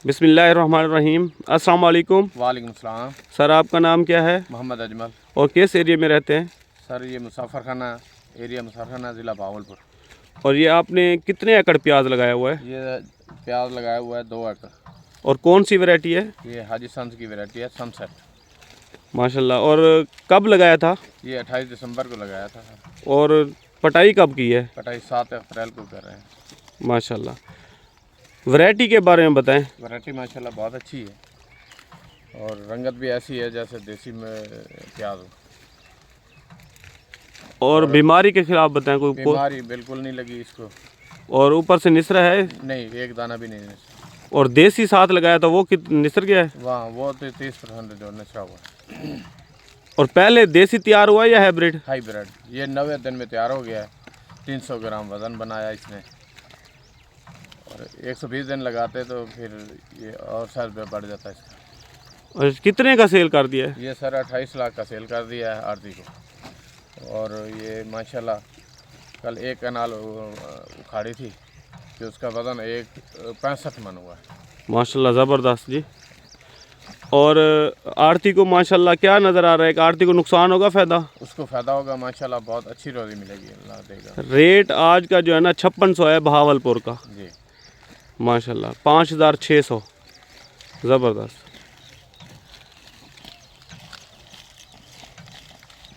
बिस्मिल्लाहिर्रहमानिर्रहीम। अस्सलाम वालेकुम। वालेकुम सलाम। सर आपका नाम क्या है मोहम्मद अजमल। और किस एरिया में रहते हैं? सर ये मुसाफर खाना एरिया, मुसाफर खाना ज़िला भावलपुर। और ये आपने कितने एकड़ प्याज लगाया हुआ है? ये प्याज लगाया हुआ है 2 एकड़। और कौन सी वैरायटी है? ये हाजी संस की वैरायटी है, सनसेट। माशाल्लाह। और कब लगाया था? ये 28 दिसंबर को लगाया था सर। और पटाई कब की है? कटाई 7 अप्रैल को कर रहे हैं। माशाल्लाह। वैरायटी के बारे में बताएं। वैरायटी माशाल्लाह बहुत अच्छी है और रंगत भी ऐसी है जैसे देसी में प्याज हो। और बीमारी के खिलाफ बताएं कोई बीमारी बिल्कुल नहीं लगी इसको। और ऊपर से निसरा है? नहीं, एक दाना भी नहीं है। और देसी साथ लगाया था वो निसर गया है? वहाँ वो तो 30% जो निचरा हुआ है। और पहले देसी तैयार हुआ या हाइब्रिड? हाइब्रिड। ये 90 दिन में तैयार हो गया है। 300 ग्राम वज़न बनाया इसने और 120 दिन लगाते तो फिर ये और 100 रुपये बढ़ जाता है इसका। और कितने का सेल कर दिया है? ये सर 28 लाख का सेल कर दिया है आरती को। और ये माशाल्लाह कल एक कनाल उखाड़ी थी कि उसका वज़न 65 मन हुआ है। माशाल्लाह ज़बरदस्त जी। और आरती को माशाल्लाह क्या नज़र आ रहा है कि आरती को नुकसान होगा फ़ायदा? उसको फ़ायदा होगा माशाल्लाह, बहुत अच्छी रोज़ी मिलेगी, अल्लाह देगा। रेट आज का जो है ना 5600 है भावलपुर का। जी माशाल्लाह 5600। ज़बरदस्त।